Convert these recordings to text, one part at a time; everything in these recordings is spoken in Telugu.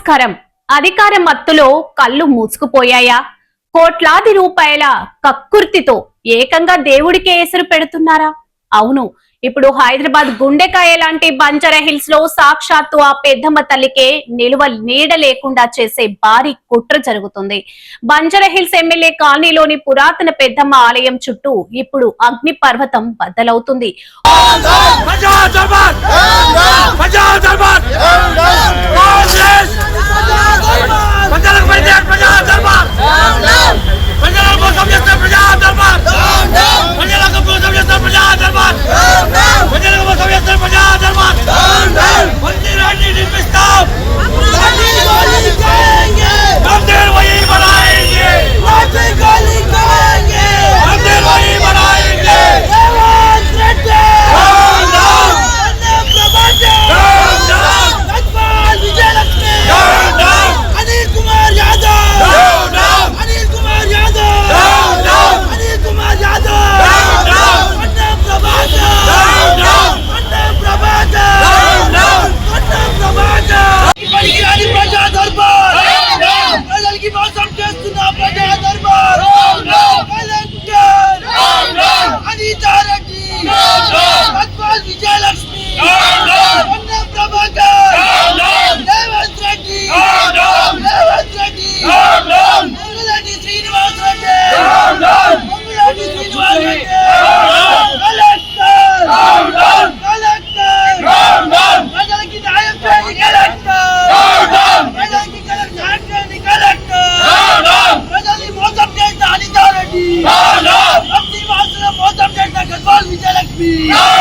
నమస్కారం. అధికార మత్తులో కళ్ళు మూసుకుపోయాయా? కోట్లాది రూపాయల కక్కుర్తితో ఏకంగా దేవుడికే ఎసరు పెడుతున్నారా? అవును, ఇప్పుడు హైదరాబాద్ గుండెకాయ లాంటి బంజారా హిల్స్ లో సాక్షాత్తు ఆ పెద్దమ్మ తల్లికే నిలువ నీడ లేకుండా చేసే భారీ కుట్ర జరుగుతుంది. బంజారా హిల్స్ ఎమ్మెల్యే కాలనీలోని పురాతన పెద్దమ్మ ఆలయం చుట్టూ ఇప్పుడు అగ్ని పర్వతం బద్దలవుతుంది.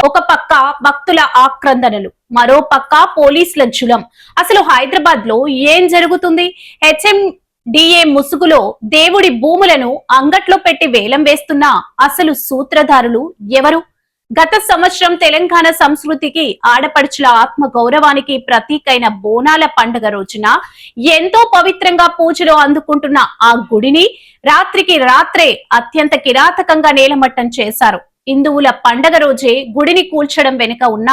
ఒక పక్క భక్తుల ఆక్రందనలు, మరో పక్క పోలీసుల జులం. అసలు హైదరాబాద్ లో ఏం జరుగుతుంది? HMDA ముసుగులో దేవుడి భూములను అంగట్లో పెట్టి వేలం వేస్తున్న అసలు సూత్రధారులు ఎవరు? గత సంవత్సరం తెలంగాణ సంస్కృతికి, ఆడపడుచుల ఆత్మ గౌరవానికి ప్రతీకైన బోనాల పండుగ రోజున ఎంతో పవిత్రంగా పూజలు అందుకుంటున్న ఆ గుడిని రాత్రికి రాత్రే అత్యంత కిరాతకంగా నేలమట్టం చేశారు. హిందువుల పండగ రోజే గుడిని కూల్చడం వెనుక ఉన్న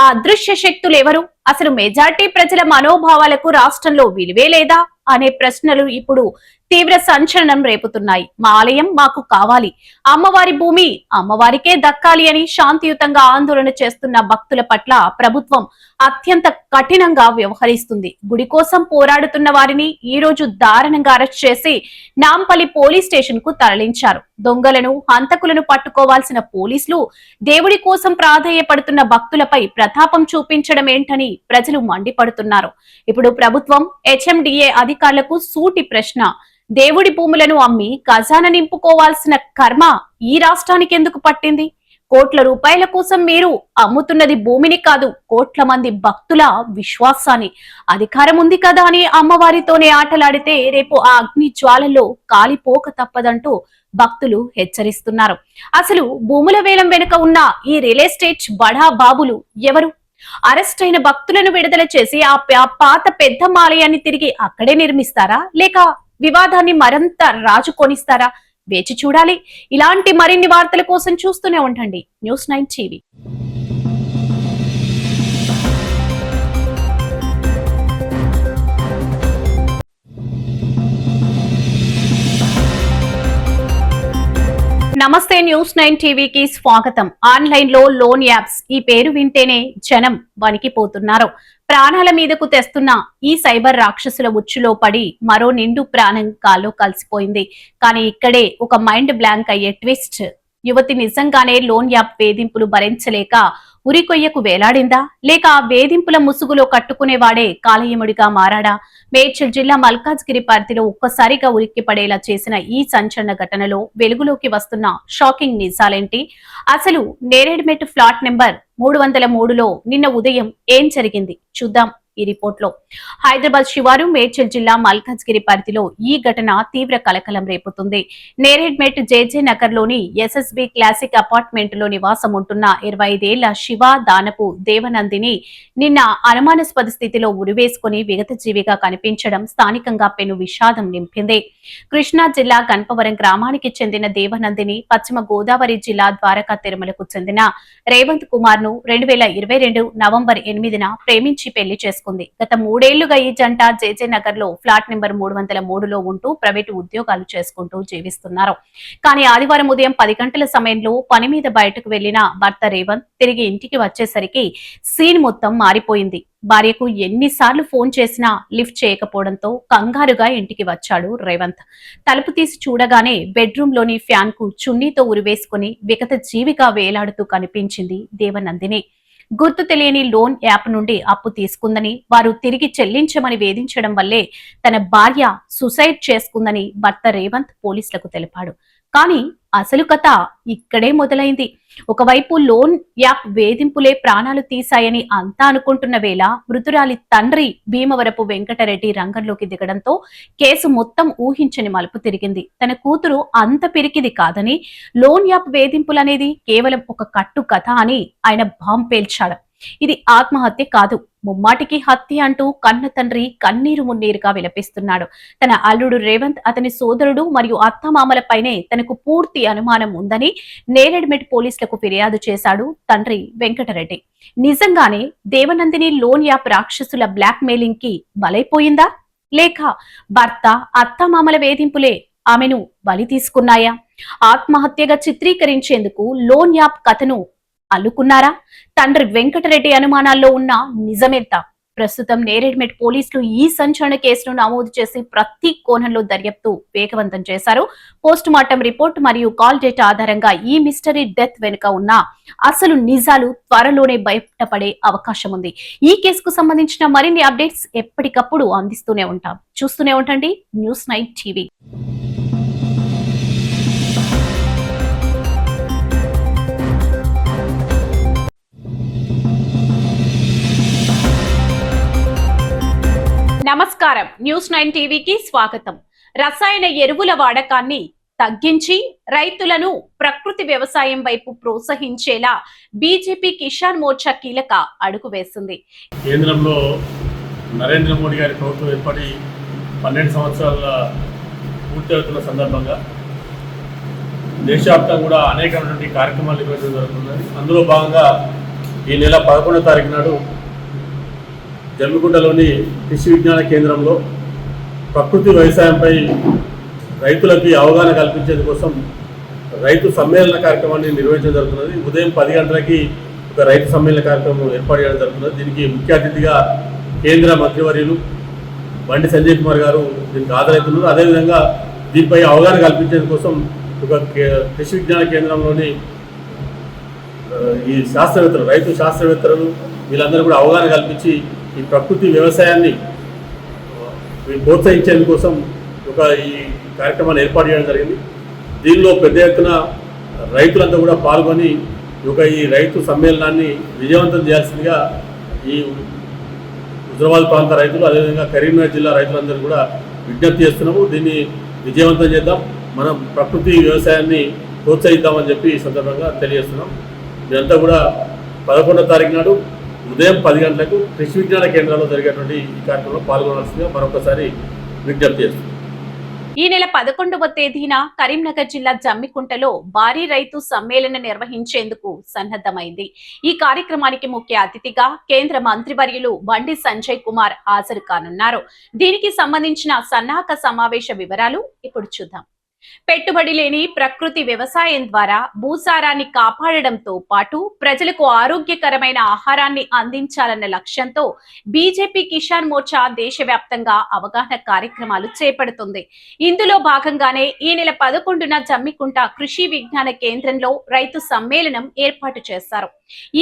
ఆ అదృశ్య శక్తులు ఎవరు? అసలు మెజార్టీ ప్రజల మనోభావాలకు రాష్ట్రంలో విలువే లేదా అనే ప్రశ్నలు ఇప్పుడు తీవ్ర సంచలనం రేపుతున్నాయి. మా ఆలయం మాకు కావాలి, అమ్మవారి భూమి అమ్మవారికే దక్కాలి అని శాంతియుతంగా ఆందోళన చేస్తున్న భక్తుల పట్ల ప్రభుత్వం అత్యంత కఠినంగా వ్యవహరిస్తుంది. గుడి కోసం పోరాడుతున్న వారిని ఈ రోజు దారుణంగా అరెస్ట్ చేసి నాంపల్లి పోలీస్ స్టేషన్ కు తరలించారు. దొంగలను, హంతకులను పట్టుకోవాల్సిన పోలీసులు దేవుడి కోసం ప్రాధేయపడుతున్న భక్తులపై ప్రతాపం చూపించడం ఏంటని ప్రజలు మండిపడుతున్నారు. ఇప్పుడు ప్రభుత్వం HMDA అధికారులకు సూటి ప్రశ్న: దేవుడి భూములను అమ్మి ఖజానా నింపుకోవాల్సిన కర్మ ఈ రాష్ట్రానికి ఎందుకు పట్టింది? కోట్ల రూపాయల కోసం మీరు అమ్ముతున్నది భూమిని కాదు, కోట్ల మంది భక్తుల విశ్వాసాన్ని. అధికారం ఉంది కదా అని అమ్మవారితోనే ఆటలాడితే రేపు ఆ అగ్ని జ్వాలల్లో కాలిపోక తప్పదంటూ భక్తులు హెచ్చరిస్తున్నారు. అసలు భూముల వేలం వెనుక ఉన్న ఈ రియల్ ఎస్టేట్ బడా బాబులు ఎవరు? అరెస్ట్ అయిన భక్తులను విడుదల చేసి ఆ పాత పెద్దమ్మ ఆలయాన్ని తిరిగి అక్కడే నిర్మిస్తారా, లేక వివాదాన్ని మరింత రాజుకొనిస్తారా? వేచి చూడాలి. ఇలాంటి మరిన్ని వార్తల కోసం చూస్తూనే ఉండండి News9 TV. నమస్తే, News9 టీవీకి స్వాగతం. ఆన్లైన్ లో లోన్ యాప్స్, ఈ పేరు వింటేనే జనం వణికిపోతున్నారు. ప్రాణాల మీదకు తెస్తున్న ఈ సైబర్ రాక్షసుల ఉచ్చులో పడి మరో నిండు ప్రాణం కాల్లో కలిసిపోయింది. కానీ ఇక్కడే ఒక మైండ్ బ్లాంక్ అయ్యే ట్విస్ట్. యువతి నిజంగానే లోన్ యాప్ వేధింపులు భరించలేక ఉరికొయ్యకు వేలాడిందా, లేక ఆ వేధింపుల ముసుగులో కట్టుకునేవాడే కాలయముడిగా మారాడా? మేడ్చల్ జిల్లా మల్కాజ్గిరి పరిధిలో ఒక్కసారిగా ఉలిక్కి పడేలా చేసిన ఈ సంచలన ఘటనలో వెలుగులోకి వస్తున్న షాకింగ్ నిజాలేంటి? అసలు నేరేడ్మెట్ ఫ్లాట్ నెంబర్ 303లో నిన్న ఉదయం ఏం జరిగింది చూద్దాం ఈ రిపోర్ట్ లో. హైదరాబాద్ శివారు మేడ్చల్ జిల్లా మల్కాజ్గిరి పరిధిలో ఈ ఘటన తీవ్ర కలకలం రేపుతుంది. నేరేడ్మెట్ JJ నగర్ లోని SSB క్లాసిక్ అపార్ట్మెంట్ లో నివాసం ఉంటున్న 25 ఏళ్ల శివ దానపు దేవనందిని నిన్న అనుమానాస్పద స్థితిలో ఉరివేసుకుని విగతజీవిగా కనిపించడం స్థానికంగా పెను విషాదం నింపింది. కృష్ణా జిల్లా గణపవరం గ్రామానికి చెందిన దేవనందిని పశ్చిమ గోదావరి జిల్లా ద్వారకా తిరుమలకు చెందిన రేవంత్ కుమార్ ను 2022 నవంబర్ 8న ప్రేమించి పెళ్లి చేసుకున్నారు. చేసుకుంది. గత 3 ఏళ్లుగా ఈ జంట జేజే నగర్ లో ఫ్లాట్ నెంబర్ 303లో ఉంటూ ప్రైవేటు ఉద్యోగాలు చేసుకుంటూ జీవిస్తున్నారు. కానీ ఆదివారం ఉదయం 10 గంటల సమయంలో పని మీద బయటకు వెళ్లిన భర్త రేవంత్ తిరిగి ఇంటికి వచ్చేసరికి సీన్ మొత్తం మారిపోయింది. భార్యకు ఎన్నిసార్లు ఫోన్ చేసినా లిఫ్ట్ చేయకపోవడంతో కంగారుగా ఇంటికి వచ్చాడు రేవంత్. తలుపు తీసి చూడగానే బెడ్రూమ్ లోని ఫ్యాన్ కు చున్నీతో ఉరివేసుకుని విగత జీవిగా వేలాడుతూ కనిపించింది దేవనందిని. గుర్తు తెలియని లోన్ యాప్ నుండి అప్పు తీసుకుందని, వారు తిరిగి చెల్లించమని వేధించడం వల్లే తన భార్య సూసైడ్ చేసుకుందని భర్త రేవంత్ పోలీసులకు తెలిపాడు. కానీ అసలు కథ ఇక్కడే మొదలైంది. ఒకవైపు లోన్ యాప్ వేధింపులే ప్రాణాలు తీశాయని అంతా అనుకుంటున్న వేళ మృతురాలి తండ్రి భీమవరపు వెంకటరెడ్డి రంగంలోకి దిగడంతో కేసు మొత్తం ఊహించని మలుపు తిరిగింది. తన కూతురు అంత పిరికిది కాదని, లోన్ యాప్ వేధింపులనేది కేవలం ఒక కట్టు కథ అని ఆయన బాంబ్ పేల్చాడు. ఇది ఆత్మహత్య కాదు, ముమ్మాటికి హత్య అంటూ కన్న తండ్రి కన్నీరు మున్నీరుగా విలపిస్తున్నాడు. తన అల్లుడు రేవంత్, అతని సోదరుడు మరియు అత్తమామలపైనే తనకు పూర్తి అనుమానం ఉందని నేరేడ్మెట్ పోలీసులకు ఫిర్యాదు చేశాడు తండ్రి వెంకటరెడ్డి. నిజంగానే దేవనందిని లోన్ యాప్ రాక్షసుల బ్లాక్ మెయిలింగ్ కి బలైపోయిందా, లేక భర్త అత్తమామల వేధింపులే ఆమెను బలి తీసుకున్నాయా? ఆత్మహత్యగా చిత్రీకరించేందుకు లోన్ యాప్ కథను అల్లుకున్నారా? తండ్రి వెంకటరెడ్డి అనుమానాల్లో ఉన్న నిజమెంత? ప్రస్తుతం నేరేడ్మెట్ పోలీసులు ఈ సంచలన కేసును నమోదు చేసి ప్రతి కోణంలో దర్యాప్తు వేగవంతం చేశారు. పోస్ట్ మార్టం రిపోర్ట్ మరియు కాల్ డేటా ఆధారంగా ఈ మిస్టరీ డెత్ వెనుక ఉన్న అసలు నిజాలు త్వరలోనే బయటపడే అవకాశం ఉంది. ఈ కేసుకు సంబంధించిన మరిన్ని అప్డేట్స్ ఎప్పటికప్పుడు అందిస్తూనే ఉంటాం. చూస్తూనే ఉండండి న్యూస్9 టీవీ. నమస్కారం, న్యూస్9 టీవీకి స్వాగతం. రసాయన ఎరువుల వాడకాన్ని తగ్గించి రైతులను ప్రకృతి వ్యవసాయం వైపు ప్రోత్సహించేలా బీజేపీ కిసాన్ మోర్చా కీలక అడుగు వేసింది. కేంద్రంలో నరేంద్ర మోడీ గారి ప్రభుత్వం ఏర్పడి 12 సంవత్సరాల పూర్తవుతున్న సందర్భంగా దేశవ్యాప్తంగా కూడా అనేకమైనటువంటి కార్యక్రమాలు నిర్వహించడం జరుగుతున్నది. అందులో భాగంగా ఈ నెల 11వ తారీఖు నాడు జమ్మికుంటలోని కృషి విజ్ఞాన కేంద్రంలో ప్రకృతి వ్యవసాయంపై రైతులకి అవగాహన కల్పించేందుకోసం రైతు సమ్మేళన కార్యక్రమాన్ని నిర్వహించడం జరుగుతున్నది. ఉదయం 10 గంటలకి ఒక రైతు సమ్మేళన కార్యక్రమం ఏర్పాటు చేయడం జరుగుతున్నది. దీనికి ముఖ్య అతిథిగా కేంద్ర మంత్రివర్యులు బండి సంజయ్ కుమార్ గారు దీనికి హాజరవుతున్నారు. అదేవిధంగా దీనిపై అవగాహన కల్పించేందుకోసం ఒక కృషి విజ్ఞాన కేంద్రంలోని ఈ శాస్త్రవేత్తలు, రైతు శాస్త్రవేత్తలు వీళ్ళందరూ కూడా అవగాహన కల్పించి ఈ ప్రకృతి వ్యవసాయాన్ని ప్రోత్సహించేందుకోసం ఈ కార్యక్రమాన్ని ఏర్పాటు చేయడం జరిగింది. దీనిలో పెద్ద ఎత్తున రైతులంతా కూడా పాల్గొని ఈ రైతు సమ్మేళనాన్ని విజయవంతం చేయాల్సిందిగా ఈ హుజరాబాద్ ప్రాంత రైతులు, అదేవిధంగా కరీంనగర్ జిల్లా రైతులందరూ కూడా విజ్ఞప్తి చేస్తున్నాము. దీన్ని విజయవంతం చేద్దాం, మనం ప్రకృతి వ్యవసాయాన్ని ప్రోత్సహిద్దామని చెప్పి ఈ సందర్భంగా తెలియజేస్తున్నాం. ఇదంతా కూడా 11వ తారీఖు నాడు ఉదయం 10 గంటలకు కృషి విజ్ఞాన కేంద్రంలో జరిగేటువంటి ఈ కార్యక్రమంలో పాల్గొనాల్సిందిగా మరొకసారి విజ్ఞప్తి చేస్తున్నాం. ఈ నెల 11వ తేదీన కరీంనగర్ జిల్లా జమ్మికుంటలో భారీ రైతు సమ్మేళనం నిర్వహించేందుకు సన్నద్ధమైంది. ఈ కార్యక్రమానికి ముఖ్య అతిథిగా కేంద్ర మంత్రివర్యులు బండి సంజయ్ కుమార్ హాజరు కానున్నారు. దీనికి సంబంధించిన సన్నాహక సమావేశ వివరాలు ఇప్పుడు చూద్దాం. పెట్టుబడి లేని ప్రకృతి వ్యవసాయం ద్వారా భూసారాన్ని కాపాడడంతో పాటు ప్రజలకు ఆరోగ్యకరమైన ఆహారాన్ని అందించాలన్న లక్ష్యంతో బీజేపీ కిసాన్ మోర్చా దేశవ్యాప్తంగా అవగాహన కార్యక్రమాలు చేపడుతుంది. ఇందులో భాగంగానే ఈ నెల 11న జమ్మికుంట కృషి విజ్ఞాన కేంద్రంలో రైతు సమ్మేళనం ఏర్పాటు చేశారు.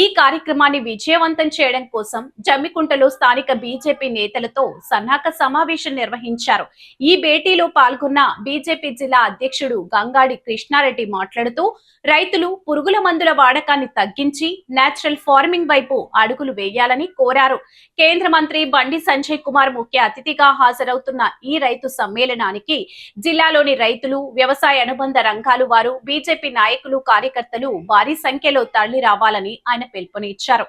ఈ కార్యక్రమాన్ని విజయవంతం చేయడం కోసం జమ్మికుంటలో స్థానిక బీజేపీ నేతలతో సన్నాహక సమావేశం నిర్వహించారు. ఈ భేటీలో పాల్గొన్న బీజేపీ జిల్లా అధ్యక్షుడు గంగాడి కృష్ణారెడ్డి మాట్లాడుతూ రైతులు పురుగుల మందుల వాడకాన్ని తగ్గించి నేచురల్ ఫార్మింగ్ వైపు అడుగులు వేయాలని కోరారు. కేంద్ర మంత్రి బండి సంజయ్ కుమార్ ముఖ్య అతిథిగా హాజరవుతున్న ఈ రైతు సమ్మేళనానికి జిల్లాలోని రైతులు, వ్యవసాయ అనుబంధ రంగాలు వారు, బీజేపీ నాయకులు, కార్యకర్తలు భారీ సంఖ్యలో తరలి రావాలని ఆయన పిలుపునిచ్చారు.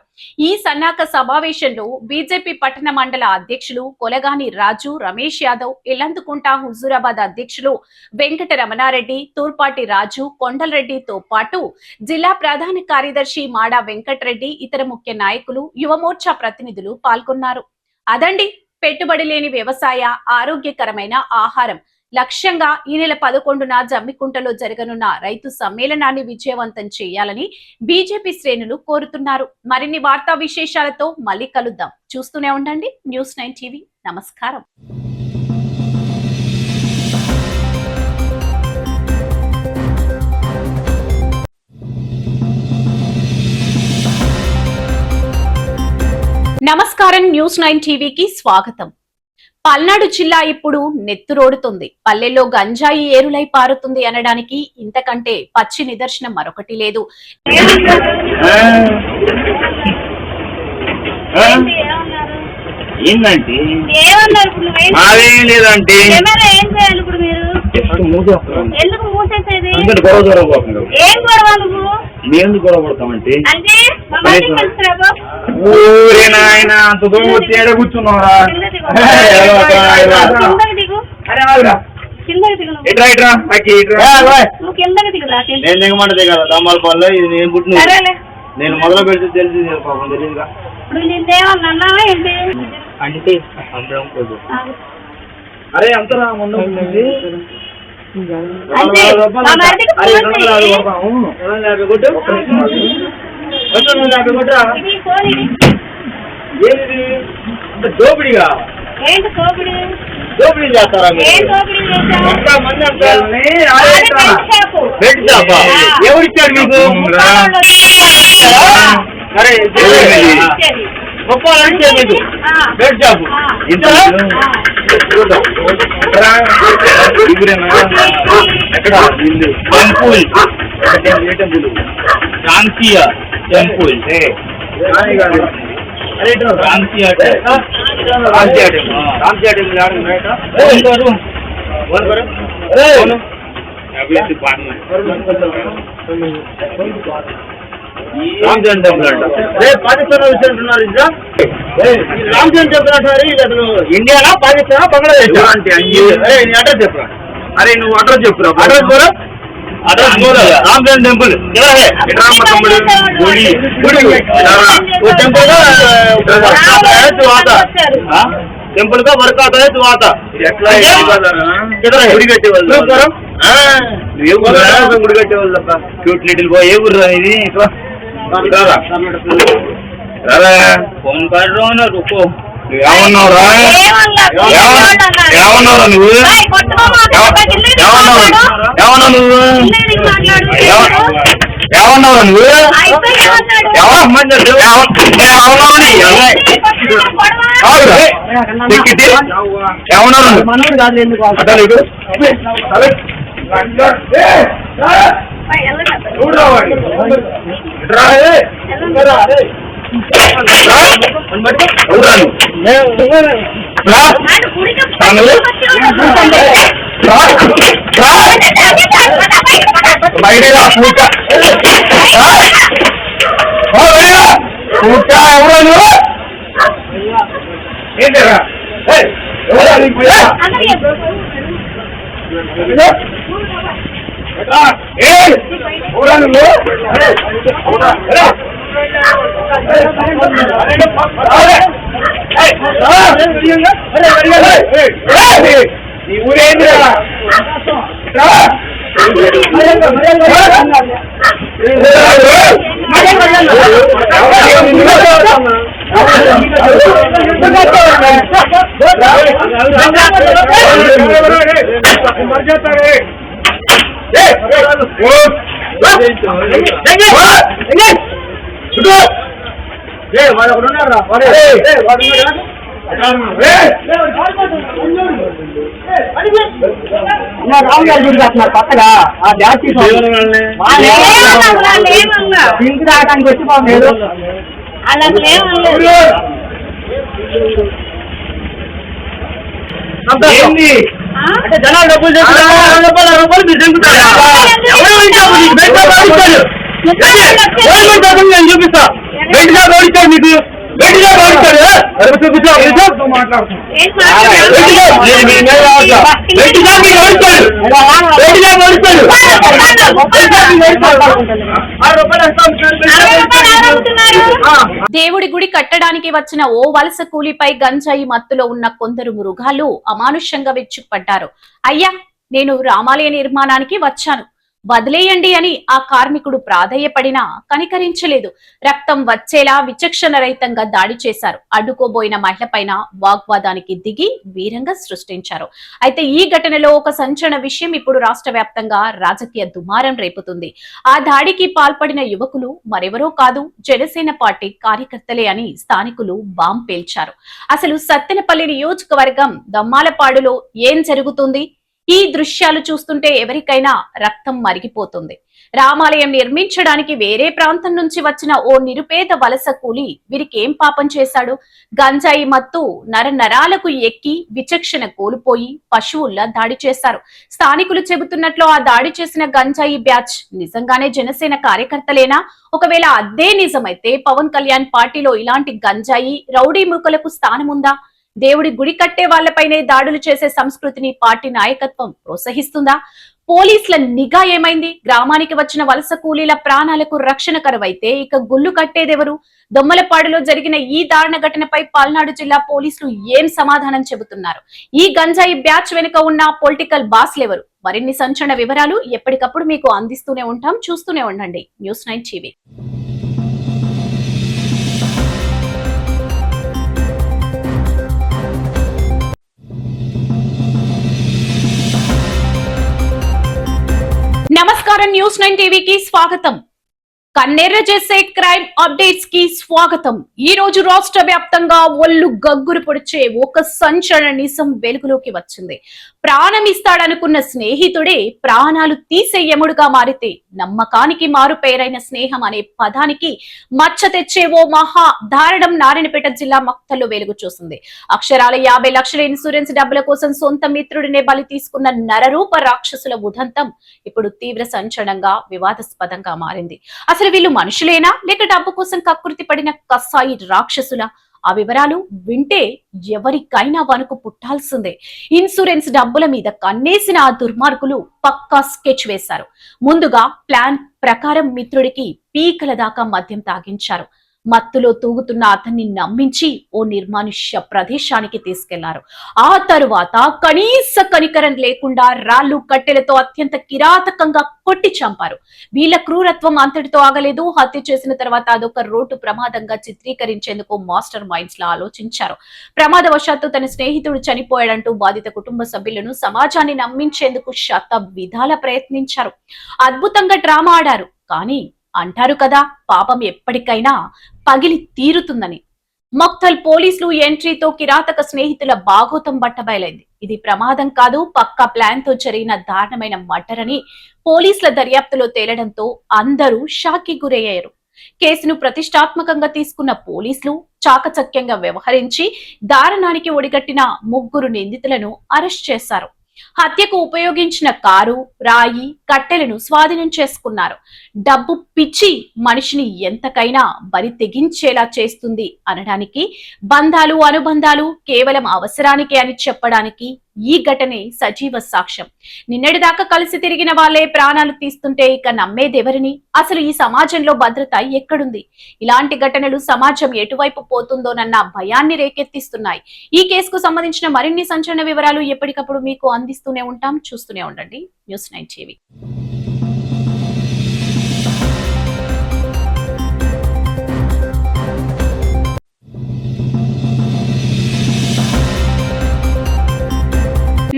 ఈ సన్నాహక సమావేశంలో బీజేపీ పట్టణ మండల అధ్యక్షులు కొలగాని రాజు, రమేష్ యాదవ్, ఇల్లందుకుంట హుజూరాబాద్ అధ్యక్షులు వెంకట రమణారెడ్డి, తూర్పాటి రాజు, కొండలరెడ్డితో పాటు జిల్లా ప్రధాన కార్యదర్శి మాడా వెంకటరెడ్డి, ఇతర ముఖ్య నాయకులు, యువమోర్చా ప్రతినిధులు పాల్గొన్నారు. అదండి పెట్టుబడి లేని వ్యవసాయ ఆరోగ్యకరమైన ఆహారం లక్ష్యంగా ఈ నెల 11న జమ్మికుంటలో జరగనున్న రైతు సమ్మేళనాన్ని విజయవంతం చేయాలని బీజేపీ శ్రేణులు కోరుతున్నారు. మరిన్ని వార్తా విశేషాలతో మళ్ళీ కలుద్దాం. చూస్తూనే ఉండండి News9 టీవీ. నమస్కారం. నమస్కారం. News9 టీవీకి స్వాగతం. పల్నాడు జిల్లా ఇప్పుడు నెత్తురోడుతుంది. పల్లెల్లో గంజాయి ఏరులై పారుతుంది అనడానికి ఇంతకంటే పచ్చి నిదర్శనం మరొకటి లేదు. ఏంటంటే అదేం లేదంటే ఎందుకు మూసేసేది? గొడవ జరగబోతుంది. ఏం గొడవ నువ్వు? నేను గొడవ పడతామంటే అంటే ఊరే నాయన అంత దూరం వచ్చి ఏడ కూర్చున్నావురా? ఇట్రా ఇట్రా నువ్వు కిందకి దిగురా. నేను దిగమంటే దిగాల దమ్మాల పనులు ఇది నేను పుట్టిన నేను మొదలు పెడితే తెలిసి పాపం తెలియదుగా. ఇప్పుడు నిన్నేమన్నా అన్నావా ఏంటి? అంటే అరే అంతరా ముందు అంటే మా మరిదికి ఫోన్ చెయ్యి. ఇది ఫోన్ ఇది. ఏంటి అంత దోపిడిగా ఏంటి దోపిడీ? దోపిడీ చేస్తారా ఏం దోపిడీ చేశావు? ఎవరిచ్చాడు మీకు? సరే గొప్ప మీకు బెడ్ షాపు ఎక్కడ టెంపుల్ ఏ టెంపుల్? రాంసియా టెంపుల్. రాంసియా రామచంద్ర టెంపుల్ అంట. పాకిస్తాన్ విషయం అంటున్నారు. ఇంకా రామచంద్ర టెంపుల్ అంటున్నారు. ఇది అసలు ఇండియానా పాకిస్తానా బంగ్లాదేశ్? అడ్రస్ చెప్పురా. అరే నువ్వు అడ్రస్ చెప్పురా. అడ్రస్ పోరా. అడ్రస్ పోరా. రామచంద్ర టెంపుల్ టెంపుల్ కా వర్క్ आता है तो आता ఎట్లా గుడి కట్టేవాళ్ళు గుడి కట్టేవాళ్ళు తప్ప క్యూట్ లిటిల్ బాయ్. ఏ ఊరు ఇది? Phone card రుకో. ఏమన్నావురా? ఏమన్నావురా నువ్వు? ఏమన్నావు నువ్వు? ఏమన్నావురా నువ్వు? ఏంటరా ఈ ఊరేంద్రా రామ్ గారు గుడి కట్టినారు కొత్తగా. ఆ జాతి ఇంటి రావడానికి వచ్చి బాగుంది. అలా ఏంది అంటే జనాలు డబ్బులు రూపాయలు మీరు దింపుతారా? నేను చూపిస్తా. బెడ్ షాప్ ఓడిచాడు మీకు. బెడ్ షాప్ ఓడిచాడు. రూపాయలు తాగుతున్నారు? దేవుడి గుడి కట్టడానికి వచ్చిన ఓ వలస కూలీపై గంజాయి మత్తులో ఉన్న కొందరు మృగాలు అమానుష్యంగా విరుచుకుపడ్డారు. అయ్యా, నేను రామాలయ నిర్మాణానికి వచ్చాను, వదిలేయండి అని ఆ కార్మికుడు ప్రాధేయపడినా కనికరించలేదు. రక్తం వచ్చేలా విచక్షణ రహితంగా దాడి చేశారు. అడ్డుకోబోయిన మహిళపైన వాగ్వాదానికి దిగి వీరంగా సృష్టించారు. అయితే ఈ ఘటనలో ఒక సంచలన విషయం ఇప్పుడు రాష్ట్ర వ్యాప్తంగా రాజకీయ దుమారం రేపుతుంది. ఆ దాడికి పాల్పడిన యువకులు మరెవరో కాదు, జనసేన పార్టీ కార్యకర్తలే అని స్థానికులు బాంబ్ పేల్చారు. అసలు సత్తెనపల్లి నియోజకవర్గం దమ్మాలపాడులో ఏం జరుగుతుంది? ఈ దృశ్యాలు చూస్తుంటే ఎవరికైనా రక్తం మరిగిపోతుంది. రామాలయం నిర్మించడానికి వేరే ప్రాంతం నుంచి వచ్చిన ఓ నిరుపేద వలస కూలి వీరికేం పాపం చేశాడు? గంజాయి మత్తు నరాలకు ఎక్కి విచక్షణ కోల్పోయి పశువుల్లా దాడి చేశారు. స్థానికులు చెబుతున్నట్లు ఆ దాడి చేసిన గంజాయి బ్యాచ్ నిజంగానే జనసేన కార్యకర్తలేనా? ఒకవేళ అదే నిజమైతే పవన్ కళ్యాణ్ పార్టీలో ఇలాంటి గంజాయి రౌడీ మూకలకు స్థానముందా? దేవుడి గుడి కట్టే వాళ్లపైనే దాడులు చేసే సంస్కృతిని పార్టీ నాయకత్వం ప్రోత్సహిస్తుందా? పోలీసుల నిఘా ఏమైంది? గ్రామానికి వచ్చిన వలస కూలీల ప్రాణాలకు రక్షణ కరువైతే ఇక గుళ్ళు కట్టేదెవరు? దొమ్మలపాడులో జరిగిన ఈ దారుణ ఘటనపై పల్నాడు జిల్లా పోలీసులు ఏం సమాధానం చెబుతున్నారు? ఈ గంజాయి బ్యాచ్ వెనుక ఉన్న పొలిటికల్ బాస్లెవరు? మరిన్ని సంచలన వివరాలు ఎప్పటికప్పుడు మీకు అందిస్తూనే ఉంటాం, చూస్తూనే ఉండండి న్యూస్9 టీవీ. నమస్కారం, న్యూస్9 టీవీకి స్వాగతం. కన్నెర్ర చేసే క్రైమ్ అప్డేట్స్ కి స్వాగతం. ఈ రోజు రాష్ట్ర వ్యాప్తంగా ఒళ్ళు గగ్గురు పొడిచే ఒక సంచలన నిజం వెలుగులోకి వచ్చింది. ప్రాణం ఇస్తాడనుకున్న స్నేహితుడే ప్రాణాలు తీసే యముడుగా మారితే నమ్మకానికి మారు పేరైన స్నేహం అనే పదానికి మచ్చ తెచ్చే ఓ మహా దారుణం నారాయణపేట జిల్లా మక్తల్లో వెలుగు చూసింది. అక్షరాల 50 లక్షల ఇన్సూరెన్స్ డబ్బుల కోసం సొంత మిత్రుడినే బలి తీసుకున్న నరరూప రాక్షసుల ఉదంతం ఇప్పుడు తీవ్ర సంచలనంగా వివాదాస్పదంగా మారింది. అసలు వీళ్ళు మనుషులేనా లేక డబ్బు కోసం కకృతి పడిన కసాయి రాక్షసుల? ఆ వివరాలు వింటే ఎవరికైనా వణుకు పుట్టాల్సిందే. ఇన్సూరెన్స్ డబ్బుల మీద కన్నేసిన ఆ దుర్మార్గులు పక్కా స్కెచ్ వేశారు. ముందుగా ప్లాన్ ప్రకారం మిత్రుడికి పీకల దాకా మద్యం తాగించారు. మత్తులో తూగుతున్న అతన్ని నమ్మించి ఓ నిర్మానుష్య ప్రదేశానికి తీసుకెళ్లారు. ఆ తరువాత కనీస కనికరం లేకుండా రాళ్లు కట్టెలతో అత్యంత కిరాతకంగా కొట్టి చంపారు. వీళ్ళ క్రూరత్వం అంతటితో ఆగలేదు. హత్య చేసిన తర్వాత అదొక రోడ్డు ప్రమాదంగా చిత్రీకరించేందుకు మాస్టర్ మైండ్స్ లా ఆలోచించారు. ప్రమాదవశాత్తు తన స్నేహితుడు చనిపోయాడంటూ బాధిత కుటుంబ సభ్యులను సమాజాన్ని నమ్మించేందుకు శత విధాల ప్రయత్నించారు. అద్భుతంగా డ్రామా ఆడారు. కానీ అంటారు కదా, పాపం ఎప్పటికైనా పగిలి తీరుతుందని. మక్తల్ పోలీసులు ఎంట్రీతో కిరాతక స్నేహితుల బాగోతం బట్టబయలైంది. ఇది ప్రమాదం కాదు, పక్కా ప్లాన్ తో జరిగిన దారుణమైన మర్డర్ అని పోలీసుల దర్యాప్తులో తేలడంతో అందరూ షాక్కి గురయ్యారు. కేసును ప్రతిష్టాత్మకంగా తీసుకున్న పోలీసులు చాకచక్యంగా వ్యవహరించి దారుణానికి ఒడిగట్టిన 3 నిందితులను అరెస్ట్ చేశారు. హత్యకు ఉపయోగించిన కారు, రాయి, కట్టెలను స్వాధీనం చేసుకున్నారు. డబ్బు పిచ్చి మనిషిని ఎంతకైనా బరి తెగించేలా చేస్తుంది అనడానికి, బంధాలు అనుబంధాలు కేవలం అవసరానికే అని చెప్పడానికి ఈ ఘటనే సజీవ సాక్ష్యం. నిన్నటిదాకా కలిసి తిరిగిన వాళ్లే ప్రాణాలు తీస్తుంటే ఇక నమ్మేదెవరిని? అసలు ఈ సమాజంలో భద్రత ఎక్కడుంది? ఇలాంటి ఘటనలు సమాజం ఎటువైపు పోతుందోనన్న భయాన్ని రేకెత్తిస్తున్నాయి. ఈ కేసుకు సంబంధించిన మరిన్ని సంచలన వివరాలు ఎప్పటికప్పుడు మీకు అందిస్తూనే ఉంటాం, చూస్తూనే ఉండండి న్యూస్9 టీవీ.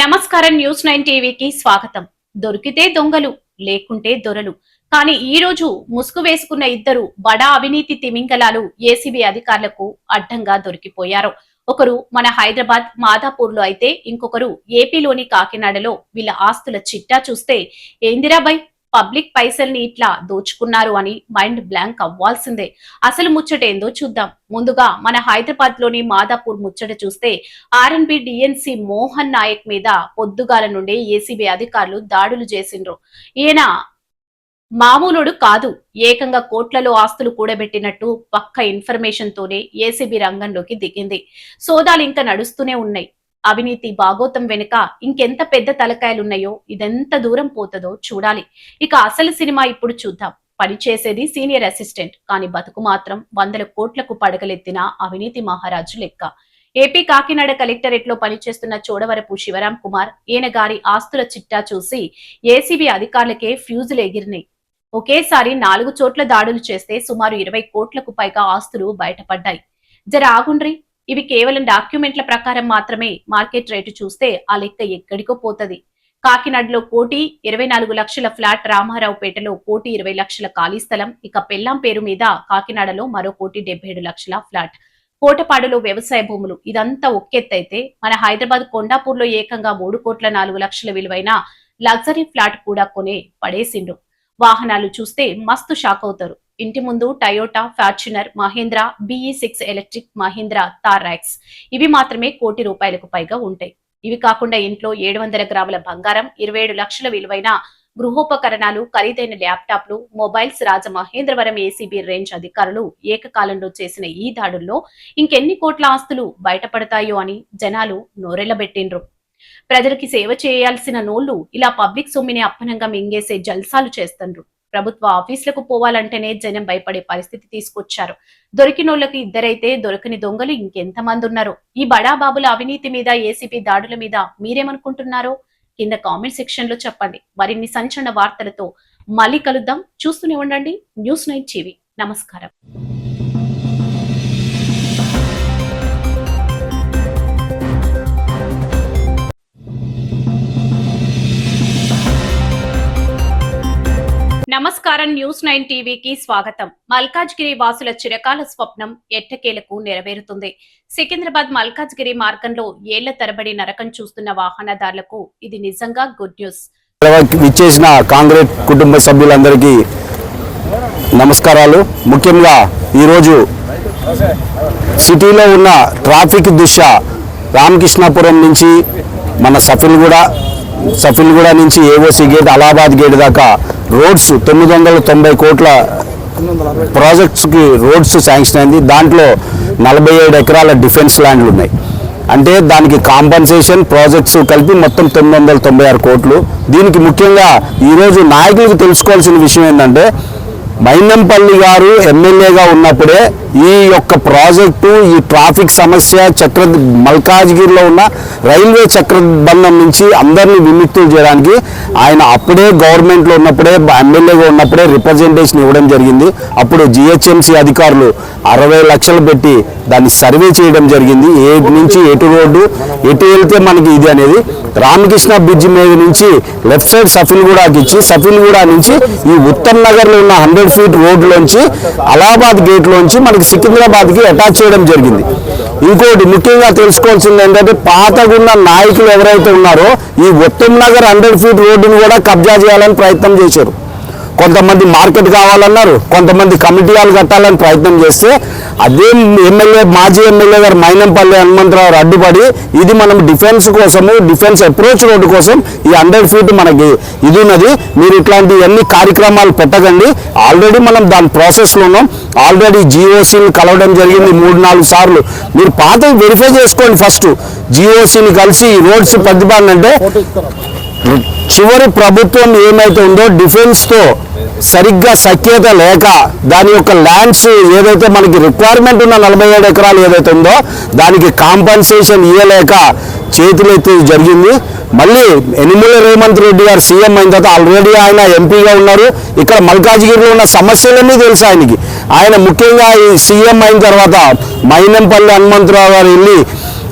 నమస్కారం, న్యూస్9 టీవీకి స్వాగతం. దొరికితే దొంగలు, లేకుంటే దొరలు. కానీ ఈ రోజు ముసుగు వేసుకున్న 2 బడా అవినీతి తిమింగలాలు ఏసీబీ అధికారులకు అడ్డంగా దొరికిపోయారు. ఒకరు మన హైదరాబాద్ మాదాపూర్ లో అయితే ఇంకొకరు ఏపీలోని కాకినాడలో. వీళ్ళ ఆస్తుల చిట్టా చూస్తే ఏందిరాబాయ్, పబ్లిక్ పైసల్ని ఇట్లా దోచుకున్నారు అని మైండ్ బ్లాంక్ అవ్వాల్సిందే. అసలు ముచ్చటేందో చూద్దాం. ముందుగా మన హైదరాబాద్ లోని మాదాపూర్ ముచ్చట చూస్తే ఆర్ఎన్బి డిఎన్సి మోహన్ నాయక్ మీద పొద్దుగాల నుండే ఏసీబీ అధికారులు దాడులు చేసిండ్రు. ఈయన మామూలుడు కాదు, ఏకంగా కోట్లలో ఆస్తులు కూడబెట్టినట్టు పక్క ఇన్ఫర్మేషన్ తోనే ఏసీబీ రంగంలోకి దిగింది. సోదాలు ఇంకా నడుస్తూనే ఉన్నాయి. అవినీతి బాగోతం వెనుక ఇంకెంత పెద్ద తలకాయలున్నాయో, ఇదెంత దూరం పోతుందో చూడాలి. ఇక అసలు సినిమా ఇప్పుడు చూద్దాం. పనిచేసేది సీనియర్ అసిస్టెంట్, కానీ బతుకు మాత్రం 100 కోట్లకు పడగలెత్తిన అవినీతి మహారాజు లెక్క. ఏపీ కాకినాడ కలెక్టరేట్ లో పనిచేస్తున్న చోడవరపు శివరాం కుమార్ ఈయన గారి ఆస్తుల చిట్టా చూసి ఏసీబీ అధికారులకే ఫ్యూజులు ఎగిరినాయి. ఒకేసారి 4 చోట్ల దాడులు చేస్తే సుమారు 20 కోట్లకు పైగా ఆస్తులు బయటపడ్డాయి. జర ఆగుండ్రి, ఇవి కేవలం డాక్యుమెంట్ల ప్రకారం మాత్రమే. మార్కెట్ రేటు చూస్తే ఆ లెక్క ఎక్కడికో పోతది. కాకినాడలో 1,24 లక్షల ఫ్లాట్, రామారావుపేటలో 1,20 లక్షల ఖాళీ స్థలం, ఇక పెల్లాం పేరు మీద కాకినాడలో మరో 1,77 లక్షల ఫ్లాట్, కోటపాడులో వ్యవసాయ భూములు. ఇదంతా ఒక్కెత్తైతే మన హైదరాబాద్ కొండాపూర్లో ఏకంగా 3,04 లక్షల విలువైన లగ్జరీ ఫ్లాట్ కూడా కొనే పడేసిండ్రు. వాహనాలు చూస్తే మస్తు షాక్ అవుతారు. ఇంటి ముందు Toyota, Fortuner, Mahindra BE6 electric, Mahindra Thar Roxx, ఇవి మాత్రమే ₹1,00,00,000 పైగా ఉంటాయి. ఇవి కాకుండా ఇంట్లో 700 గ్రాముల బంగారం, 27 లక్షల విలువైన గృహోపకరణాలు, ఖరీదైన ల్యాప్టాప్లు, మొబైల్స్. రాజమహేంద్రవరం ఏసీబీ రేంజ్ అధికారులు ఏకకాలంలో చేసిన ఈ దాడుల్లో ఇంకెన్ని కోట్ల ఆస్తులు బయటపడతాయో అని జనాలు నోరెళ్లబెట్టిండ్రు. ప్రజలకి సేవ చేయాల్సిన నోళ్లు ఇలా పబ్లిక్ సొమ్మిని అప్పనంగా మింగేసే జల్సాలు చేస్తుండ్రు. ప్రభుత్వ ఆఫీసులకు పోవాలంటేనే జనం భయపడే పరిస్థితి తీసుకొచ్చారు. దొరికినోళ్లకు ఇద్దరైతే దొరకని దొంగలు ఇంకెంతమంది ఉన్నారు? ఈ బడాబాబుల అవినీతి మీద, ఏసీబీ దాడుల మీద మీరేమనుకుంటున్నారో కింద కామెంట్ సెక్షన్ లో చెప్పండి. మరిన్ని సంచలన వార్తలతో మళ్ళీ కలుద్దాం. చూస్తూనే ఉండండి News9 టీవీ. నమస్కారం. నమస్కారం. News9 టీవీకి స్వాగతం. మల్కాజ్గిరి వాసుల చిరకాల స్వప్నం ఎట్టకేలకు నెరవేరుతుంది. సికింద్రాబాద్ మల్కాజ్గిరి మార్గంలో ఏళ్ల తరబడి నరకం చూస్తున్న వాహనదారులకు ఇది నిజంగా గుడ్ న్యూస్. విచ్చేసిన కాంగ్రెస్ కుటుంబ సభ్యులందరికీ నమస్కారాలు. ముఖ్యంగా ఈరోజు సిటీలో ఉన్న ట్రాఫిక్ దృష్ట్యా రామకృష్ణాపురం నుంచి మన సఫిల్గూడ నుంచి ఏఓసి గేట్, అలహాబాద్ గేట్ దాకా రోడ్స్ 990 కోట్ల ప్రాజెక్ట్స్కి రోడ్స్ శాంక్షన్ అయింది. దాంట్లో 47 ఎకరాల డిఫెన్స్ ల్యాండ్లు ఉన్నాయి. అంటే దానికి కాంపన్సేషన్ ప్రాజెక్ట్స్ కలిపి మొత్తం 996 కోట్లు. దీనికి ముఖ్యంగా ఈరోజు నాయకులకు తెలుసుకోవాల్సిన విషయం ఏంటంటే, మైనంపల్లి గారు ఎమ్మెల్యేగా ఉన్నప్పుడే ఈ యొక్క ప్రాజెక్టు, ఈ ట్రాఫిక్ సమస్య మల్కాజ్గిరిలో ఉన్న రైల్వే చక్రబంధం నుంచి అందరినీ విముక్తులు చేయడానికి ఆయన అప్పుడే గవర్నమెంట్లో ఉన్నప్పుడే, ఎమ్మెల్యేగా ఉన్నప్పుడే రిప్రజెంటేషన్ ఇవ్వడం జరిగింది. అప్పుడు జిహెచ్ఎంసీ అధికారులు 60 లక్షలు పెట్టి దాన్ని సర్వే చేయడం జరిగింది. ఏటు నుంచి ఎటు రోడ్డు, ఎటు వెళ్తే మనకి ఇది అనేది. రామకృష్ణ బ్రిడ్జ్ మీద నుంచి లెఫ్ట్ సైడ్ సఫిల్గూడకి ఇచ్చి, సఫిల్గూడ నుంచి ఈ ఉత్తమ్ నగర్లో ఉన్న 100 ఫీట్ రోడ్లోంచి అలహాబాద్ గేట్లోంచి మనకి సికింద్రాబాద్కి అటాచ్ చేయడం జరిగింది. ఇంకోటి ముఖ్యంగా తెలుసుకోవాల్సింది ఏంటంటే, పాతగున్న నాయకులు ఎవరైతే ఉన్నారో ఈ ఉత్తమ్ నగర్ 100 ఫీట్ రోడ్డును కూడా కబ్జా చేయాలని ప్రయత్నం చేశారు. కొంతమంది మార్కెట్ కావాలన్నారు, కొంతమంది కమిటీ హాల్ కట్టాలని ప్రయత్నం చేస్తే అదే మాజీ ఎమ్మెల్యే గారు మైనంపల్లి హనుమంతరావు అడ్డుపడి, ఇది మనం డిఫెన్స్ కోసము, డిఫెన్స్ అప్రోచ్ రోడ్డు కోసం ఈ 100 ఫీట్ మనకి ఇది ఉన్నది, మీరు ఇట్లాంటి అన్ని కార్యక్రమాలు పెట్టకండి. ఆల్రెడీ మనం దాని ప్రాసెస్లో ఉన్నాం. ఆల్రెడీ జిఓసీని కలవడం జరిగింది 3-4 సార్లు. మీరు పాత వెరిఫై చేసుకోండి. ఫస్ట్ జిఓసీని కలిసి ఈ రోడ్స్ ప్రతిపాదనంటే, చివరి ప్రభుత్వం ఏమైతే ఉందో డిఫెన్స్తో సరిగ్గా సఖ్యత లేక దాని యొక్క ల్యాండ్స్ ఏదైతే మనకి రిక్వైర్మెంట్ ఉన్న 47 ఎకరాలు ఏదైతే ఉందో దానికి కాంపన్సేషన్ ఇవ్వలేక చేతులెత్తి జరిగింది. మళ్ళీ యనమల రేవంత్ రెడ్డి గారు సీఎం అయిన తర్వాత ఆల్రెడీ ఆయన ఎంపీగా ఉన్నారు. ఇక్కడ మల్కాజ్గిరిలో ఉన్న సమస్యలన్నీ తెలుసు ఆయనకి. ఆయన ముఖ్యంగా ఈ సీఎం అయిన తర్వాత మైనంపల్లి హనుమంతరావు గారు వెళ్ళి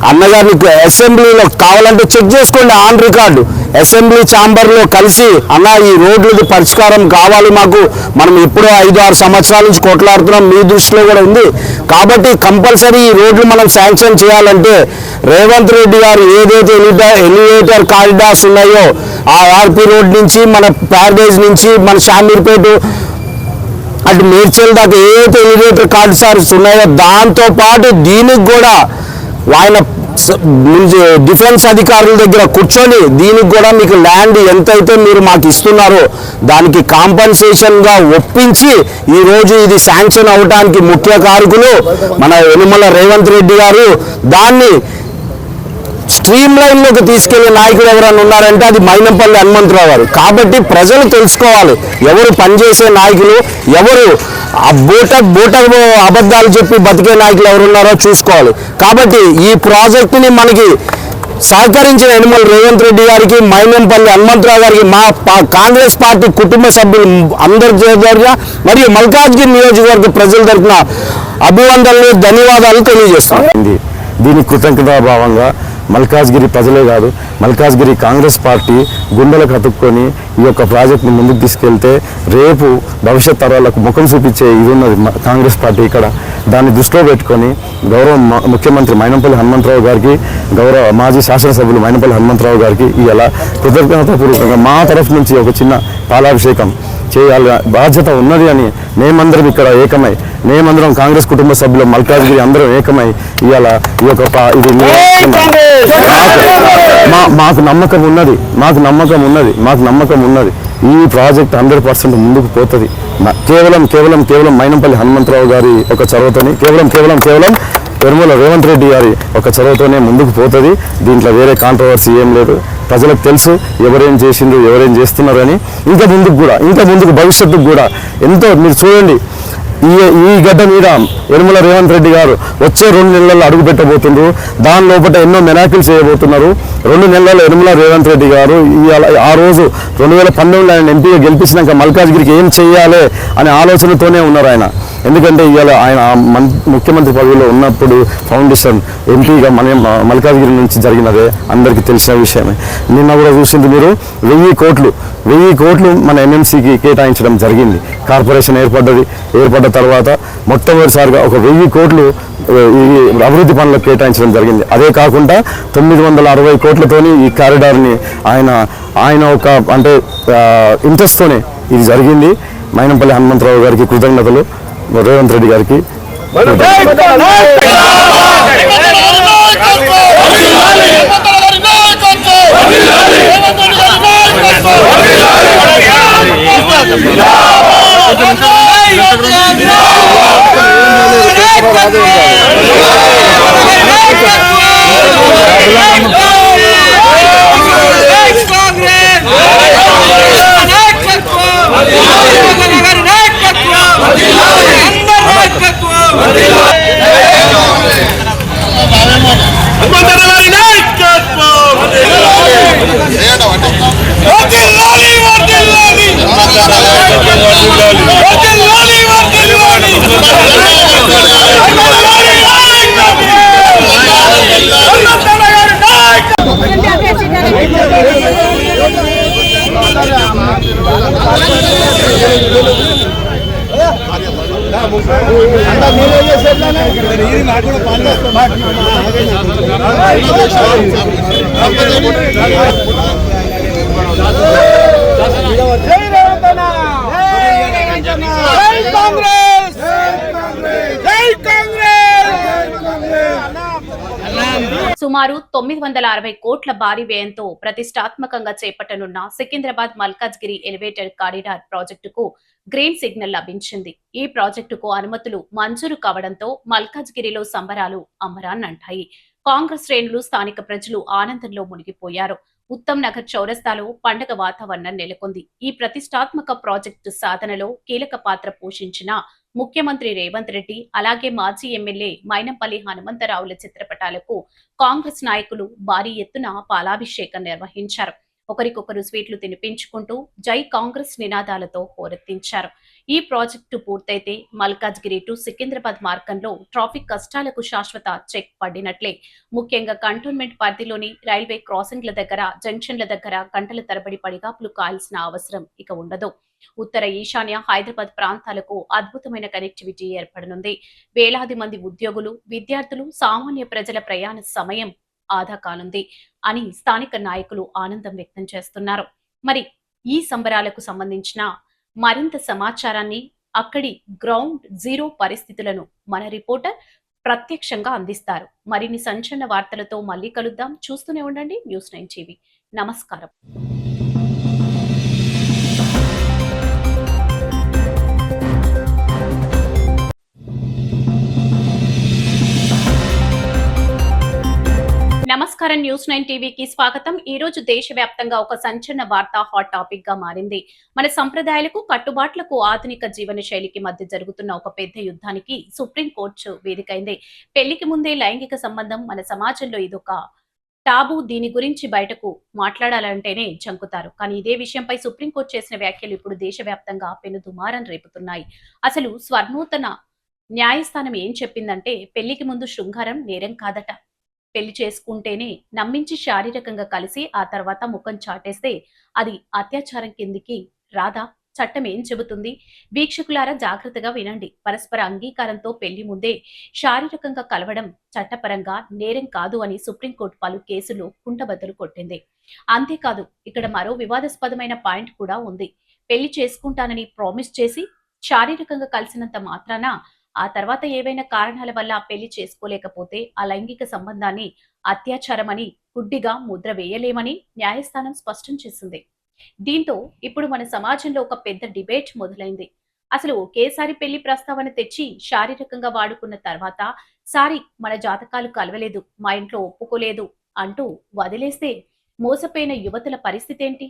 అన్నగారిని అసెంబ్లీలో కావాలంటే చెక్ చేసుకోండి, ఆన్ రికార్డు, అసెంబ్లీ ఛాంబర్లో కలిసి అన్న ఈ రోడ్లది పరిష్కారం కావాలి మాకు, మనం ఎప్పుడో 5-6 సంవత్సరాల నుంచి కొట్లాడుతున్నాం, మీ దృష్టిలో కూడా ఉంది కాబట్టి కంపల్సరీ ఈ రోడ్లు మనం శాంక్షన్ చేయాలంటే రేవంత్ రెడ్డి గారు ఏదైతే ఎలివేటర్ కారిడార్స్ ఉన్నాయో ఆ ఆర్పీ రోడ్ నుంచి మన ప్యారడైజ్ నుంచి మన షామీర్పేట అటు మేడ్చల్ దాకా ఏదైతే ఎలివేటర్ కారిడార్స్ ఉన్నాయో దాంతోపాటు దీనికి కూడా ఆయన డిఫెన్స్ అధికారుల దగ్గర కూర్చొని దీనికి కూడా మీకు ల్యాండ్ ఎంతైతే మీరు మాకు ఇస్తున్నారో దానికి కాంపన్సేషన్గా ఒప్పించి ఈరోజు ఇది శాంక్షన్ అవడానికి ముఖ్య కారకులు మన యనమల రేవంత్ రెడ్డి గారు. దాన్ని స్ట్రీమ్ లైన్ లోకి తీసుకెళ్లే నాయకుడు ఎవరైనా ఉన్నారంటే అది మైనంపల్లి హనుమంతరావు గారు. కాబట్టి ప్రజలు తెలుసుకోవాలి ఎవరు పనిచేసే నాయకులు, ఎవరు బూట అబద్ధాలు చెప్పి బతికే నాయకులు ఎవరున్నారో చూసుకోవాలి. కాబట్టి ఈ ప్రాజెక్టుని మనకి సహకరించిన యనమల రేవంత్ రెడ్డి గారికి, మైనంపల్లి హనుమంతరావు గారికి, మా కాంగ్రెస్ పార్టీ కుటుంబ సభ్యులు అందరి తరఫున మరియు మల్కాజ్గిరి నియోజకవర్గ ప్రజల తరఫున అభివందనలు, ధన్యవాదాలు తెలియజేస్తాను. దీని కృతజ్ఞతాభావంగా మల్కాజ్గిరి ప్రజలే కాదు, మల్కాజ్గిరి కాంగ్రెస్ పార్టీ గుండెలకు అతుక్కొని ఈ యొక్క ప్రాజెక్టుని ముందుకు తీసుకెళ్తే రేపు భవిష్యత్ తరాలకు ముఖం చూపించే ఇది ఉన్నది కాంగ్రెస్ పార్టీ ఇక్కడ. దాన్ని దృష్టిలో పెట్టుకొని గౌరవ ముఖ్యమంత్రి మైనంపల్లి హనుమంతరావు గారికి, గౌరవ మాజీ శాసనసభ్యులు మైనంపల్లి హనుమంతరావు గారికి ఇలా కృతజ్ఞతాపూర్వకంగా మా తరఫు నుంచి ఒక చిన్న పాలాభిషేకం చేయాలి బాధ్యత ఉన్నది అని మేమందరం ఇక్కడ ఏకమై, మేమందరం కాంగ్రెస్ కుటుంబ సభ్యులు మల్కాజ్గిరి అందరం ఏకమై ఇవాళ ఈ యొక్క ఇది మాకు నమ్మకం ఉన్నది ఈ ప్రాజెక్ట్ 100% ముందుకు పోతుంది. కేవలం మైనంపల్లి హనుమంతరావు గారి ఒక చొరవతోని, కేవలం యనమల రేవంత్ రెడ్డి గారి ఒక చొరవతోనే ముందుకు పోతుంది. దీంట్లో వేరే కాంట్రవర్సీ ఏం లేదు. ప్రజలకు తెలుసు ఎవరేం చేసిండ్రు, ఎవరేం చేస్తున్నారని. ఇంకా ముందుకు భవిష్యత్తుకు కూడా ఎంతో మీరు చూడండి. ఈ గడ్డ మీద యనమల రేవంత్ రెడ్డి గారు వచ్చే 2 నెలల్లో అడుగు పెట్టబోతున్నారు. దాని లోపల ఎన్నో మెరాకిల్స్ చేయబోతున్నారు. 2 నెలల్లో యనమల రేవంత్ రెడ్డి గారు ఆ రోజు 2019 ఆయన ఎంపీగా గెలిపించినాక మల్కాజ్గిరికి ఏం చేయాలి అనే ఆలోచనతోనే ఉన్నారు ఆయన. ఎందుకంటే ఇవాళ ఆయన ముఖ్యమంత్రి పదవిలో ఉన్నప్పుడు ఫౌండేషన్ ఎంపీగా మల్కాజ్గిరి నుంచి జరిగినదే అందరికీ తెలిసిన విషయమే. నిన్న కూడా చూసింది మీరు 1000 కోట్లు మన MMCకి కేటాయించడం జరిగింది. కార్పొరేషన్ ఏర్పడ్డ తర్వాత మొట్టమొదటిసారిగా ఒక 1000 కోట్లు ఈ అభివృద్ధి పనులకు కేటాయించడం జరిగింది. అదే కాకుండా 960 కోట్లతోని ఈ కారిడార్ని ఆయన ఒక అంటే ఇంట్రెస్ట్తోనే ఇది జరిగింది. మైనంపల్లి హనుమంతరావు గారికి కృతజ్ఞతలు, రేవంత్ రెడ్డి గారికి సుమారు 960 కోట్ల భారీ వ్యయంతో ప్రతిష్టాత్మకంగా చేపట్టనున్న సికింద్రాబాద్ మల్కాజ్గిరి ఎలివేటెడ్ కారిడార్ ప్రాజెక్టుకు గ్రీన్ సిగ్నల్ లభించింది. ఈ ప్రాజెక్టుకు అనుమతులు మంజూరు కావడంతో మల్కాజ్గిరిలో సంబరాలు అమరాన్నంటాయి. కాంగ్రెస్ శ్రేణులు, స్థానిక ప్రజలు ఆనందంలో మునిగిపోయారు. ఉత్తమ్ నగర్ చౌరస్తాలో పండగ వాతావరణం నెలకొంది. ఈ ప్రతిష్టాత్మక ప్రాజెక్టు సాధనలో కీలక పాత్ర పోషించిన ముఖ్యమంత్రి రేవంత్ రెడ్డి, అలాగే మాజీ ఎమ్మెల్యే మైనంపల్లి హనుమంతరావుల చిత్రపటాలకు కాంగ్రెస్ నాయకులు భారీ ఎత్తున పాలాభిషేకం నిర్వహించారు. ఒకరికొకరు స్వీట్లు తినిపించుకుంటూ జై కాంగ్రెస్ నినాదాలతో హోరెత్తించారు. ఈ ప్రాజెక్టు పూర్తయితే మల్కాజ్గిరి టు సికింద్రాబాద్ మార్గంలో ట్రాఫిక్ కష్టాలకు శాశ్వత చెక్ పడినట్లే. ముఖ్యంగా కంటోన్మెంట్ పరిధిలోని రైల్వే క్రాసింగ్ల దగ్గర, జంక్షన్ల దగ్గర గంటల తరబడి పడిగాపులు కాయాల్సిన అవసరం ఇక ఉండదు. ఉత్తర ఈశాన్య హైదరాబాద్ ప్రాంతాలకు అద్భుతమైన కనెక్టివిటీ ఏర్పడనుంది. వేలాది మంది ఉద్యోగులు, విద్యార్థులు, సామాన్య ప్రజల ప్రయాణ సమయం ఆదా కానుంది అని స్థానిక నాయకులు ఆనందం వ్యక్తం చేస్తున్నారు. మరి ఈ సంబరాలకు సంబంధించిన మరింత సమాచారాన్ని, అక్కడి గ్రౌండ్ జీరో పరిస్థితులను మన రిపోర్టర్ ప్రత్యక్షంగా అందిస్తారు. మరిన్ని సంచలన వార్తలతో మళ్ళీ కలుద్దాం. చూస్తూనే ఉండండి News9 TV. నమస్కారం. నమస్కారం. నమస్కారం. న్యూస్ 9 టీవీకి స్వాగతం. ఈ రోజు దేశవ్యాప్తంగా ఒక సంచలన వార్త హాట్ టాపిక్ గా మారింది. మన సంప్రదాయాలకు కట్టుబాట్లకు ఆధునిక జీవన శైలికి మధ్య జరుగుతున్న ఒక పెద్ద యుద్ధానికి సుప్రీం కోర్టు వేదికైంది. పెళ్లికి ముందే లైంగిక సంబంధం మన సమాజంలో ఇదొక టాబు. దీని గురించి బయటకు మాట్లాడాలంటేనే జంకుతారు. కానీ ఇదే విషయంపై సుప్రీంకోర్టు చేసిన వ్యాఖ్యలు ఇప్పుడు దేశవ్యాప్తంగా పెనుదుమారం రేపుతున్నాయి. అసలు స్వర్ణోత్తన న్యాయస్థానం ఏం చెప్పిందంటే పెళ్లికి ముందు శృంగారం నేరం కాదట. పెళ్లి చేసుకుంటేనే నమ్మించి శారీరకంగా కలిసి ఆ తర్వాత ముఖం చాటేస్తే అది అత్యాచారం కిందికి రాదా? చట్టం ఏం చెబుతుంది? వీక్షకులారా జాగ్రత్తగా వినండి. పరస్పర అంగీకారంతో పెళ్లి ముందే శారీరకంగా కలవడం చట్టపరంగా నేరం కాదు అని సుప్రీంకోర్టు పలు కేసులు కుంటబద్దలు కొట్టింది. అంతేకాదు, ఇక్కడ మరో వివాదాస్పదమైన పాయింట్ కూడా ఉంది. పెళ్లి చేసుకుంటానని ప్రామిస్ చేసి శారీరకంగా కలిసినంత మాత్రాన ఆ తర్వాత ఏవైనా కారణాల వల్ల పెళ్లి చేసుకోలేకపోతే ఆ లైంగిక సంబంధాన్ని అత్యాచారమని గుడ్డిగా ముద్ర వేయలేమని న్యాయస్థానం స్పష్టం చేసింది. దీంతో ఇప్పుడు మన సమాజంలో ఒక పెద్ద డిబేట్ మొదలైంది. అసలు ఒకేసారి పెళ్లి ప్రస్తావన తెచ్చి శారీరకంగా వాడుకున్న తర్వాత సారీ మన జాతకాలు కలవలేదు, మా ఇంట్లో ఒప్పుకోలేదు అంటూ వదిలేస్తే మోసపోయిన యువతుల పరిస్థితి ఏంటి?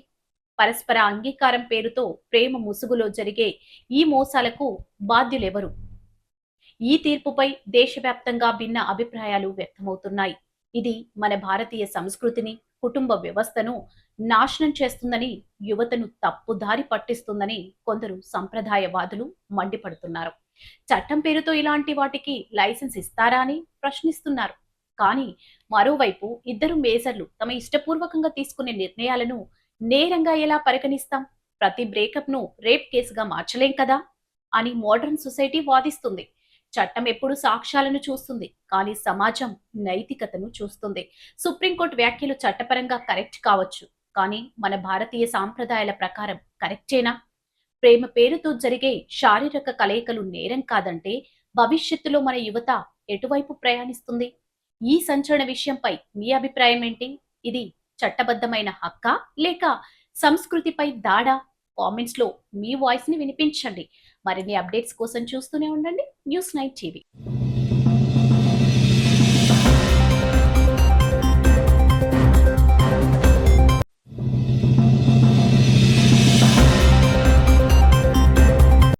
పరస్పర అంగీకారం పేరుతో ప్రేమ ముసుగులో జరిగే ఈ మోసాలకు బాధ్యులెవరు? ఈ తీర్పుపై దేశవ్యాప్తంగా భిన్న అభిప్రాయాలు వ్యక్తమవుతున్నాయి. ఇది మన భారతీయ సంస్కృతిని, కుటుంబ వ్యవస్థను నాశనం చేస్తుందని, యువతను తప్పుదారి పట్టిస్తుందని కొందరు సంప్రదాయవాదులు మండిపడుతున్నారు. చట్టం పేరుతో ఇలాంటి వాటికి లైసెన్స్ ఇస్తారా అని ప్రశ్నిస్తున్నారు. కానీ మరోవైపు ఇద్దరు మేజర్లు తమ ఇష్టపూర్వకంగా తీసుకునే నిర్ణయాలను నేరంగా ఎలా పరిగణిస్తాం? ప్రతి బ్రేకప్ ను రేప్ కేసుగా మార్చలేం కదా అని మోడర్న్ సొసైటీ వాదిస్తుంది. చట్టం ఎప్పుడు సాక్ష్యాలను చూస్తుంది, కానీ సమాజం నైతికతను చూస్తుంది. సుప్రీంకోర్టు వ్యాఖ్యలు చట్టపరంగా కరెక్ట్ కావచ్చు, కానీ మన భారతీయ సాంప్రదాయాల ప్రకారం కరెక్టేనా? ప్రేమ పేరుతో జరిగే శారీరక కలయికలు నేరం కాదంటే భవిష్యత్తులో మన యువత ఎటువైపు ప్రయాణిస్తుంది? ఈ సంచలన విషయంపై మీ అభిప్రాయం ఏంటి? ఇది చట్టబద్ధమైన హక్కా లేక సంస్కృతిపై దాడా? కామెంట్స్ లో మీ వాయిస్ ని వినిపించండి. మరిన్ని అప్డేట్స్ కోసం చూస్తూనే ఉండండి న్యూస్ 9 టీవీ.